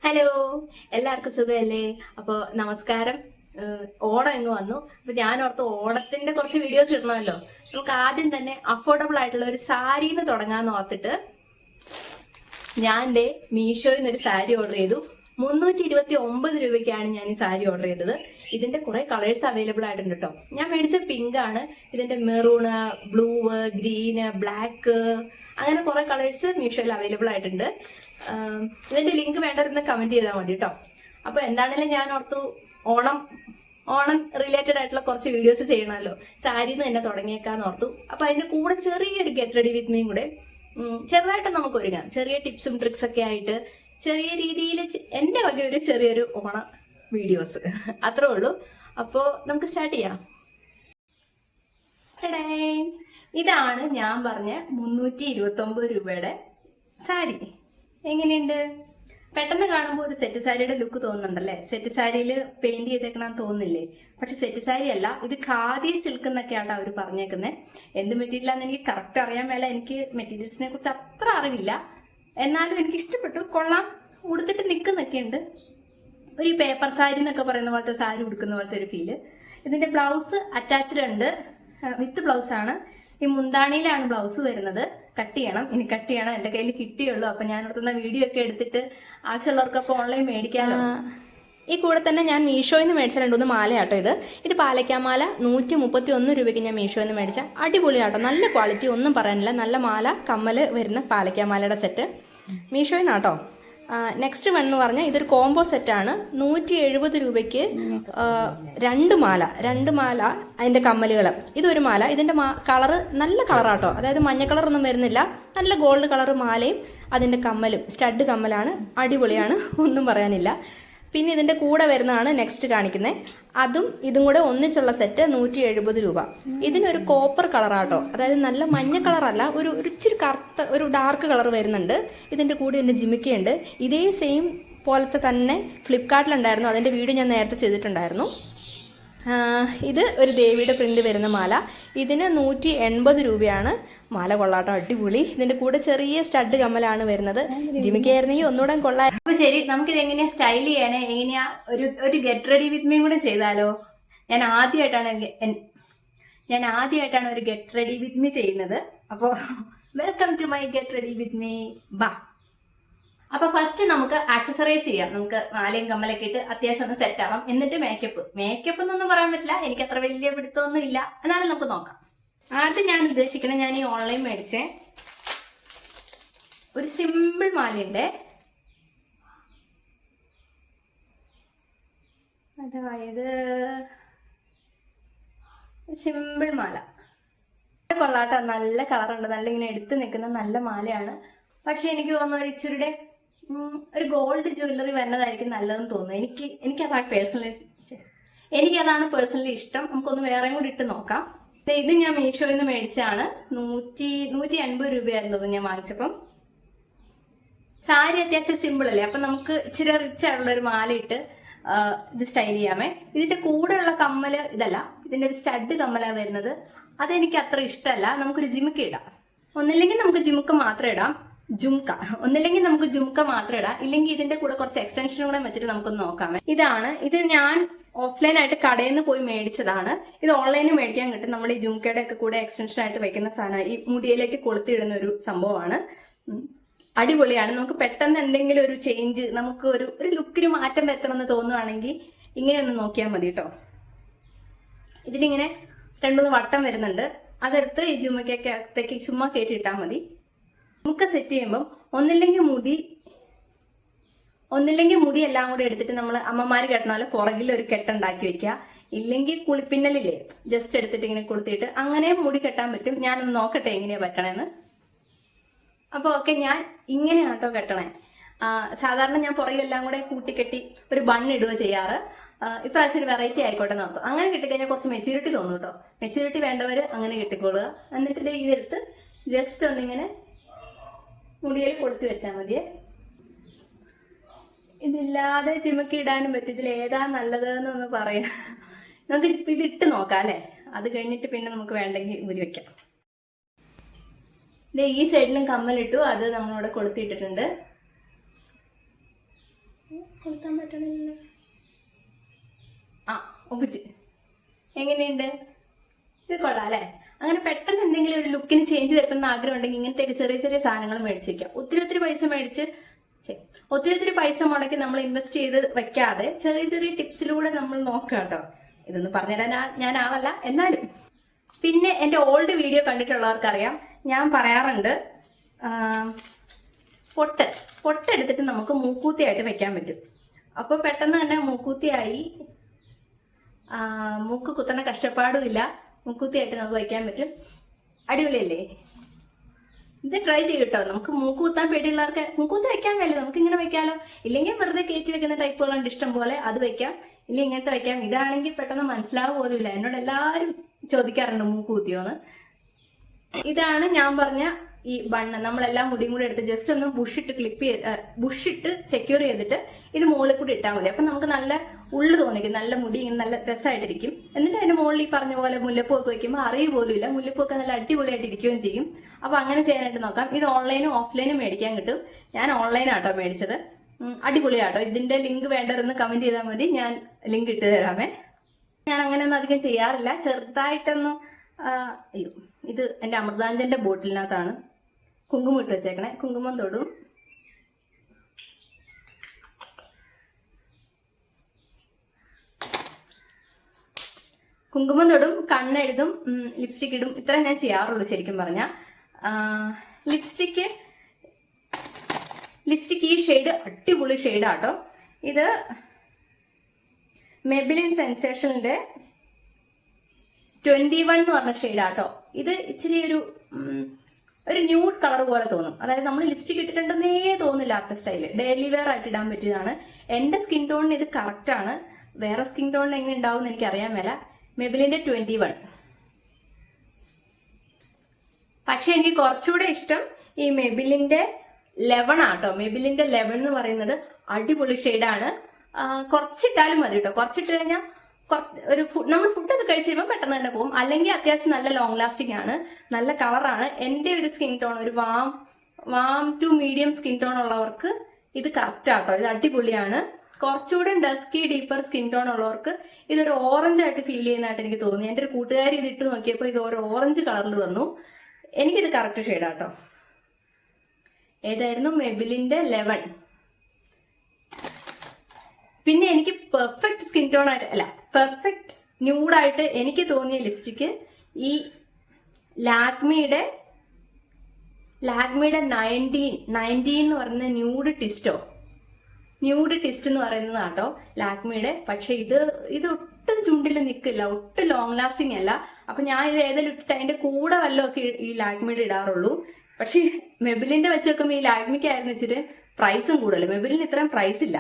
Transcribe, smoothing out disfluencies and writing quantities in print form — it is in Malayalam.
ഹലോ, എല്ലാവർക്കും സുഖമല്ലേ? അപ്പോൾ നമസ്കാരം. ഓണം ഇങ്ങ് വന്നു. അപ്പൊ ഞാൻ ഓർത്ത് ഓണത്തിന്റെ കുറച്ച് വീഡിയോസ് ഇടണമല്ലോ. നമുക്ക് ആദ്യം തന്നെ അഫോർഡബിൾ ആയിട്ടുള്ള ഒരു സാരിന്ന് തുടങ്ങാന്ന് ഓർത്തിട്ട് ഞാൻ എൻ്റെ മീഷോയിൽ നിന്ന് ഒരു സാരി ഓർഡർ ചെയ്തു. 329 രൂപയ്ക്കാണ് ഞാൻ ഈ സാരി ഓർഡർ ചെയ്തത്. ഇതിന്റെ കുറെ കളേഴ്സ് അവൈലബിൾ ആയിട്ടുണ്ട് കേട്ടോ. ഞാൻ മേടിച്ച പിങ്ക് ആണ്. ഇതിന്റെ മെറൂണ്, ബ്ലൂ, ഗ്രീന്, ബ്ലാക്ക്, അങ്ങനെ കുറെ കളേഴ്സ് മീഷോയിൽ അവൈലബിൾ ആയിട്ടുണ്ട്. ഇതിന്റെ ലിങ്ക് വേണ്ടതെന്ന് കമന്റ് ചെയ്താൽ മതി കേട്ടോ. അപ്പൊ എന്താണെങ്കിലും ഞാൻ ഓർത്തു ഓണം ഓണം റിലേറ്റഡ് ആയിട്ടുള്ള കുറച്ച് വീഡിയോസ് ചെയ്യണമല്ലോ, സാരിന്ന് തന്നെ തുടങ്ങിയേക്കാന്ന് ഓർത്തു. അപ്പൊ അതിന്റെ കൂടെ ചെറിയൊരു ഗെറ്റ് റെഡി വിത്ത് മീയും കൂടെ ചെറുതായിട്ട് നമുക്ക് ഒരുങ്ങാം. ചെറിയ ടിപ്സും ട്രിക്സ് ഒക്കെ ആയിട്ട് ചെറിയ രീതിയിൽ എന്റെ വക ഒരു ചെറിയൊരു ഓണ വീഡിയോസ് അത്രേ ഉള്ളൂ. അപ്പോ നമുക്ക് സ്റ്റാർട്ട് ചെയ്യാം. ഇതാണ് ഞാൻ പറഞ്ഞ 329 രൂപയുടെ സാരി. എങ്ങനെയുണ്ട്? പെട്ടെന്ന് കാണുമ്പോൾ ഒരു സെറ്റ് സാരിയുടെ ലുക്ക് തോന്നുന്നുണ്ടല്ലേ? സെറ്റ് സാരിയിൽ പെയിന്റ് ചെയ്തേക്കണമെന്ന് തോന്നുന്നില്ലേ? പക്ഷെ സെറ്റ് സാരി അല്ല, ഇത് ഖാദി സിൽക്ക് എന്നൊക്കെയാണ് അവർ പറഞ്ഞേക്കുന്നത്. എന്ത് മെറ്റീരിയലാന്ന് എനിക്ക് കറക്റ്റ് അറിയാൻ മേല. എനിക്ക് മെറ്റീരിയൽസിനെ കുറിച്ച് അത്ര അറിവില്ല. എന്നാലും എനിക്ക് ഇഷ്ടപ്പെട്ടു, കൊള്ളാം. ഉടുത്തിട്ട് നിൽക്കുന്നൊക്കെ ഉണ്ട്. ഒരു പേപ്പർ സാരി എന്നൊക്കെ പറയുന്ന പോലത്തെ സാരി ഉടുക്കുന്ന പോലത്തെ ഒരു ഫീല്. ഇതിന്റെ ബ്ലൗസ് അറ്റാച്ച്ഡ് ഉണ്ട്, വിത്ത് ബ്ലൗസ് ആണ്. ഈ മുന്താണിയിലാണ് ബ്ലൗസ് വരുന്നത്. കട്ട് ചെയ്യണം, ഇനി കട്ട് ചെയ്യണം. എന്റെ കയ്യിൽ കിട്ടിയുള്ളൂ. അപ്പൊ ഞാൻ എടുത്തുന്ന വീഡിയോ ഒക്കെ എടുത്തിട്ട് ആവശ്യമുള്ളവർക്കൊക്കെ ഓൺലൈൻ മേടിക്കാമല്ലോ. ഈ കൂടെ തന്നെ ഞാൻ മീഷോയിൽ നിന്ന് മേടിച്ച 2-3 മാലയാട്ടോ. ഇത് പാലക്കാമാല 131 രൂപയ്ക്ക് ഞാൻ മീഷോയിൽ നിന്ന് മേടിച്ച അടിപൊളിയാട്ടോ. നല്ല ക്വാളിറ്റി, ഒന്നും പറയാനില്ല. നല്ല മാല, കമ്മല് വരുന്ന പാലക്കാമാലയുടെ സെറ്റ് മീഷോയിൽ നിന്നാട്ടോ. നെക്സ്റ്റ് വൺ എന്ന് പറഞ്ഞാൽ ഇതൊരു കോംബോ സെറ്റാണ്. 170 രൂപയ്ക്ക് 2 മാല അതിന്റെ കമ്മലുകൾ. ഇതൊരു മാല. ഇതിന്റെ കളറ് നല്ല കളറാട്ടോ. അതായത് മഞ്ഞ കളറൊന്നും വരുന്നില്ല. നല്ല ഗോൾഡ് കളർ മാലയും അതിന്റെ കമ്മലും സ്റ്റഡ് കമ്മലാണ്. അടിപൊളിയാണ്, ഒന്നും പറയാനില്ല. പിന്നെ ഇതിന്റെ കൂടെ വരുന്നതാണ് നെക്സ്റ്റ് കാണിക്കുന്നത്. അതും ഇതും കൂടെ ഒന്നിച്ചുള്ള സെറ്റ് 170 രൂപ. ഇതിനൊരു കോപ്പർ കളറാട്ടോ. അതായത് നല്ല മഞ്ഞ കളറല്ല, ഒരു ഇച്ചിരി കറുത്ത ഒരു ഡാർക്ക് കളർ വരുന്നുണ്ട്. ഇതിന്റെ കൂടെ ഇതിന്റെ ജിമിക്കയുണ്ട്. ഇതേ സെയിം പോലത്തെ തന്നെ ഫ്ലിപ്കാർട്ടിലുണ്ടായിരുന്നു. അതിന്റെ വീഡിയോ ഞാൻ നേരത്തെ ചെയ്തിട്ടുണ്ടായിരുന്നു. ഇത് ഒരു ദേവിയുടെ പ്രിന്റ് വരുന്ന മാല. ഇതിന് 180 രൂപയാണ്. മാല കൊള്ളാട്ടോ, അടിപൊളി. ഇതിന്റെ കൂടെ ചെറിയ സ്റ്റഡ് കമ്മലാണ് വരുന്നത്. ജിമിക്കായിരുന്നെങ്കിൽ ഒന്നുകൂടെ കൊള്ളാം. അപ്പൊ ശരി, നമുക്കിത് എങ്ങനെയാ സ്റ്റൈൽ ചെയ്യണേ, എങ്ങനെയാ ഒരു ഗെറ്റ് റെഡി വിത്ത് മീ കൂടെ ചെയ്താലോ? ഞാൻ ആദ്യമായിട്ടാണ് ഒരു ഗെറ്റ് റെഡി വിത്ത് മീ ചെയ്യുന്നത്. അപ്പോ welcome to my get ready with me. ബാ. അപ്പൊ ഫസ്റ്റ് നമുക്ക് ആക്സസറൈസ് ചെയ്യാം. നമുക്ക് മാലയും കമ്മലൊക്കെ ഇട്ട് അത്യാവശ്യം ഒന്ന് സെറ്റ് ആവാം. എന്നിട്ട് മേക്കപ്പ് എന്നൊന്നും പറയാൻ പറ്റില്ല, എനിക്ക് അത്ര വലിയ പിടുത്തമൊന്നും ഇല്ല. എന്നാലും നമുക്ക് നോക്കാം. ആദ്യം ഞാൻ ഉദ്ദേശിക്കണേ, ഞാൻ ഈ ഓൺലൈൻ മേടിച്ചേ ഒരു സിമ്പിൾ മാലയുണ്ട്. അതായത് സിമ്പിൾ മാല കൊള്ളാട്ടോ. നല്ല കളറുണ്ട്, നല്ല ഇങ്ങനെ എടുത്ത് നിൽക്കുന്ന നല്ല മാലയാണ്. പക്ഷെ എനിക്ക് തോന്നുന്നു ഇച്ചിരിയുടെ ഒരു ഗോൾഡ് ജ്വല്ലറി വരുന്നതായിരിക്കും നല്ലതെന്ന് തോന്നുന്നു. എനിക്കതാണ് പേഴ്സണലി ഇഷ്ടം. നമുക്കൊന്ന് വേറെയും കൂടി ഇട്ട് നോക്കാം. ഇത് ഞാൻ മീഷോയിൽ നിന്ന് മേടിച്ചാണ്. 180 രൂപയായിരുന്നത് ഞാൻ വാങ്ങിച്ചപ്പം. സാരി അത്യാവശ്യം സിമ്പിൾ അല്ലേ, അപ്പൊ നമുക്ക് ഇച്ചിരി റിച്ച് ആയിട്ടുള്ള ഒരു മാല ഇട്ട് ഇത് സ്റ്റൈൽ ചെയ്യാമേ. ഇതിന്റെ കൂടെയുള്ള കമ്മല് ഇതല്ല, ഇതിന്റെ ഒരു സ്റ്റഡ് കമ്മലാണ് വരുന്നത്. അതെനിക്ക് അത്ര ഇഷ്ടമല്ല. നമുക്കൊരു ജിമുക്ക ഇടാം. ഒന്നില്ലെങ്കിൽ നമുക്ക് ജിമുക്ക മാത്രം ഇടാം. ഇല്ലെങ്കിൽ ഇതിന്റെ കൂടെ കുറച്ച് എക്സ്റ്റൻഷനും കൂടെ വെച്ചിട്ട് നമുക്കൊന്ന് നോക്കാം. ഇത് ഞാൻ ഓഫ്ലൈൻ ആയിട്ട് കടയിൽ നിന്ന് പോയി മേടിച്ചതാണ്. ഇത് ഓൺലൈനിൽ മേടിക്കാൻ കിട്ടും. നമ്മുടെ ഈ ജുംക്കയുടെ ഒക്കെ കൂടെ എക്സ്റ്റൻഷൻ ആയിട്ട് വെക്കുന്ന സാധനം, ഈ മുടിയിലേക്ക് കൊളുത്തിയിടുന്ന ഒരു സംഭവമാണ്. അടിപൊളിയാണ്. നമുക്ക് പെട്ടെന്ന് എന്തെങ്കിലും ഒരു ചേഞ്ച്, നമുക്ക് ഒരു ലുക്കിന് മാറ്റം വരുത്തണമെന്ന് തോന്നുവാണെങ്കിൽ ഇങ്ങനെ ഒന്ന് നോക്കിയാൽ മതി കേട്ടോ. ഇതിലിങ്ങനെ 2-3 വട്ടം വരുന്നുണ്ട്. അതെടുത്ത് ഈ ജുമക്കകത്തേക്ക് ചുമ്മാ കയറ്റിയിട്ടാൽ മതി. നമുക്ക് സെറ്റ് ചെയ്യുമ്പം ഒന്നില്ലെങ്കിൽ മുടി എല്ലാം കൂടെ എടുത്തിട്ട് നമ്മൾ അമ്മമാര് കെട്ടണ പോലെ പുറകിൽ ഒരു കെട്ടുണ്ടാക്കി വെക്കുക. ഇല്ലെങ്കിൽ കുളിപ്പിന്നലില്ലേ, ജസ്റ്റ് എടുത്തിട്ട് ഇങ്ങനെ കൊളുത്തിയിട്ട് അങ്ങനെ മുടി കെട്ടാൻ പറ്റും. ഞാനൊന്ന് നോക്കട്ടെ എങ്ങനെയാ പറ്റണേന്ന്. അപ്പൊ ഓക്കെ, ഞാൻ ഇങ്ങനെയാട്ടോ കെട്ടണേ. സാധാരണ ഞാൻ പുറകിലെല്ലാം കൂടെ കൂട്ടിക്കെട്ടി ഒരു ബണ്ണിടുക ചെയ്യാറ്. ഇപ്രാവശ്യം ഒരു വെറൈറ്റി ആയിക്കോട്ടെ നോക്കും. അങ്ങനെ കെട്ടിക്കഴിഞ്ഞാൽ കുറച്ച് മെച്യൂരിറ്റി തോന്നും കേട്ടോ. മെച്യൂരിറ്റി വേണ്ടവര് അങ്ങനെ കെട്ടിക്കൊള്ളുക. എന്നിട്ട് ഇതെടുത്ത് ജസ്റ്റ് ഒന്നിങ്ങനെ മുടിയിൽ കൊളുത്തി വെച്ചാൽ മതിയെ. ഇതില്ലാതെ ചിമക്കി ഇടാനും പറ്റും. ഇതിൽ ഏതാ നല്ലതെന്നൊന്ന് പറയാം. നമുക്ക് ഇതിട്ട് നോക്കാം അല്ലെ. അത് കഴിഞ്ഞിട്ട് പിന്നെ നമുക്ക് വേണ്ടെങ്കിൽ ഊരി വെക്കാം. ഈ സൈഡിലും കമ്മലിട്ടു, അത് നമ്മളിവിടെ കൊളുത്തിയിട്ടിട്ടുണ്ട്. കൊളുത്താൻ പറ്റണില്ല. ആ ഒപ്പിച്ച്. എങ്ങനെയുണ്ട്? ഇത് കൊള്ളാം അല്ലേ? അങ്ങനെ പെട്ടെന്ന് എന്തെങ്കിലും ഒരു ലുക്കിന് ചേഞ്ച് വരുത്തുന്ന ആഗ്രഹം ഉണ്ടെങ്കിൽ ഇങ്ങനത്തെ ചെറിയ ചെറിയ സാധനങ്ങൾ മേടിച്ച് വെക്കാം. ഒത്തിരി പൈസ മുടക്കി നമ്മൾ ഇൻവെസ്റ്റ് ചെയ്ത് വെക്കാതെ ചെറിയ ചെറിയ ടിപ്സിലൂടെ നമ്മൾ നോക്കാം കേട്ടോ. ഇതൊന്നും പറഞ്ഞുതരാൻ ഞാൻ ആളല്ല, എന്നാലും. പിന്നെ എൻ്റെ ഓൾഡ് വീഡിയോ കണ്ടിട്ടുള്ളവർക്കറിയാം, ഞാൻ പറയാറുണ്ട് പൊട്ടെടുത്തിട്ട് നമുക്ക് മൂക്കൂത്തിയായിട്ട് വെക്കാൻ പറ്റും. അപ്പോൾ പെട്ടെന്ന് തന്നെ മൂക്കൂത്തിയായി, മൂക്ക് കുത്തണ കഷ്ടപ്പാടുമില്ല, മൂക്കൂത്തിയായിട്ട് നമുക്ക് വയ്ക്കാൻ പറ്റും. അടിപൊളിയല്ലേ? ഇത് ട്രൈ ചെയ്യും കേട്ടോ. നമുക്ക് മൂക്ക് കുത്താൻ പേടിയുള്ളവർക്ക് മൂക്കൂത്തി വെക്കാൻ വേല നമുക്ക് ഇങ്ങനെ വെക്കാലോ. ഇല്ലെങ്കിൽ വെറുതെ കയറ്റി വെക്കുന്ന ടൈപ്പുകളുണ്ട് ഇഷ്ടം പോലെ, അത് വെക്കാം. ഇല്ലെങ്കിൽ ഇങ്ങനത്തെ വെക്കാം. ഇതാണെങ്കിൽ പെട്ടെന്ന് മനസ്സിലാവുക പോലുമില്ല. എന്നോട് എല്ലാവരും ചോദിക്കാറുണ്ട് മൂക്ക് കുത്തിയോന്ന്. ഇതാണ് ഞാൻ പറഞ്ഞ ഈ ബണ്ണ്. നമ്മളെല്ലാം മുടിയും കൂടി എടുത്ത് ജസ്റ്റ് ഒന്ന് ബുഷിട്ട് സെക്യൂർ ചെയ്തിട്ട് ഇത് മുകളിൽ കൂടി ഇട്ടാൽ മതി. അപ്പൊ നമുക്ക് നല്ല ഉള്ളു തോന്നിക്കും, നല്ല മുടി ഇങ്ങനെ നല്ല രസമായിട്ടിരിക്കും. എന്നിട്ട് അതിന്റെ മുകളിൽ ഈ പറഞ്ഞ പോലെ മുല്ലപ്പൂ ഒക്കെ വെക്കുമ്പോൾ അറിയ പോലും ഇല്ല, മുല്ലപ്പൂ ഒക്കെ നല്ല അടിപൊളിയായിട്ട് ഇരിക്കുകയും ചെയ്യും. അപ്പൊ അങ്ങനെ ചെയ്യാനായിട്ട് നോക്കാം. ഇത് ഓൺലൈനും ഓഫ്ലൈനും മേടിക്കാൻ കിട്ടും. ഞാൻ ഓൺലൈനാട്ടോ മേടിച്ചത്. അടിപൊളിയാട്ടോ. ഇതിന്റെ ലിങ്ക് വേണ്ടവരെന്ന് കമന്റ് ചെയ്താൽ മതി, ഞാൻ ലിങ്ക് ഇട്ട് തരാമേ. ഞാൻ അങ്ങനെയൊന്നും അധികം ചെയ്യാറില്ല, ചെറുതായിട്ടൊന്നും. അയ്യോ, ഇത് എന്റെ അമൃതാഞ്ജന്റെ ബോട്ടിലിനകത്താണ് കുങ്കുമം ഇട്ട് വെച്ചേക്കണേ. കുങ്കുമം തൊടും. കണ്ണെഴുതും, ലിപ്സ്റ്റിക് ഇടും. ഇത്ര ഞാൻ ചെയ്യാറുള്ളൂ ശരിക്കും പറഞ്ഞ. ലിപ്സ്റ്റിക് ഈ ഷെയ്ഡ് അടിപൊളി ഷെയ്ഡാട്ടോ. ഇത് മെബിലിൻ സെൻസേഷനിന്റെ 21 എന്ന് പറഞ്ഞ ഷെയ്ഡാട്ടോ. ഇത് ഇച്ചിരി ഒരു ന്യൂഡ് കളർ പോലെ തോന്നും. അതായത് നമ്മൾ ലിപ്സ്റ്റിക് ഇട്ടിട്ടുണ്ടെന്നേ തോന്നില്ലാത്ത സ്റ്റൈല്. ഡെയിലി വെയർ ആയിട്ട് ഇടാൻ പറ്റിയതാണ്. എന്റെ സ്കിൻ ടോണിന് ഇത് കറക്റ്റ് ആണ്. വേറെ സ്കിൻ ടോണിന് എങ്ങനെ ഉണ്ടാവും എന്ന് എനിക്ക് അറിയാൻ മേല. മെബിലിന്റെ 21. പക്ഷെ എനിക്ക് കുറച്ചുകൂടെ ഇഷ്ടം ഈ മെബിലിന്റെ 11 ആട്ടോ. മെബിലിന്റെ 11 എന്ന് പറയുന്നത് അടിപൊളി ഷെയ്ഡാണ്. കുറച്ചിട്ടാലും മതി കേട്ടോ. കുറച്ചിട്ട് കഴിഞ്ഞാൽ നമ്മൾ ഫുഡൊക്കെ കഴിച്ച് കഴിയുമ്പോൾ പെട്ടെന്ന് തന്നെ പോകും. അല്ലെങ്കിൽ അത്യാവശ്യം നല്ല ലോങ് ലാസ്റ്റിംഗ് ആണ്, നല്ല കളറാണ്. എന്റെ ഒരു സ്കിൻ ടോൺ, ഒരു warm to medium skin tone ഉള്ളവർക്ക് ഇത് കറക്റ്റ് ആട്ടോ. ഇത് അടിപൊളിയാണ്. കുറച്ചുകൂടെ ഡസ്കി ഡീപ്പർ സ്കിൻ ടോൺ ഉള്ളവർക്ക് ഇതൊരു ഓറഞ്ച് ആയിട്ട് ഫീൽ ചെയ്യുന്നതായിട്ട് എനിക്ക് തോന്നി. എന്റെ ഒരു കൂട്ടുകാരി ഇത് ഇട്ട് നോക്കിയപ്പോൾ ഇത് ഒരു ഓറഞ്ച് കളറിൽ വന്നു. എനിക്കിത് കറക്റ്റ് ഷെയ്ഡാട്ടോ. ഏതായിരുന്നു? മെബിലിന്റെ 11. പിന്നെ എനിക്ക് പെർഫെക്റ്റ് സ്കിൻ ടോൺ ആയിട്ട്, അല്ല പെർഫെക്റ്റ് ന്യൂഡായിട്ട് എനിക്ക് തോന്നിയ ലിപ്സ്റ്റിക്ക് ഈ ലാക്മിയുടെ 19 എന്ന് പറയുന്ന ന്യൂഡ് ടിസ്റ്റ് എന്ന് പറയുന്നത് കേട്ടോ ലാക്മിയുടെ. പക്ഷെ ഇത് ഒട്ടും ചുണ്ടിൽ നിൽക്കില്ല, ഒട്ടും ലോങ് ലാസ്റ്റിംഗ് അല്ല. അപ്പൊ ഞാൻ ഇത് ഏതെങ്കിലും ഇട്ടിട്ട് അതിന്റെ കൂടെ വല്ലതും ഒക്കെ ഈ ലാക്മിയുടെ ഇടാറുള്ളൂ. പക്ഷെ മെബിലിന്റെ വെച്ച് നോക്കുമ്പോൾ ഈ ലാക്മിക്കായിരുന്നു വെച്ചിട്ട് പ്രൈസും കൂടുതൽ. മെബിലിന് ഇത്രയും പ്രൈസ് ഇല്ല.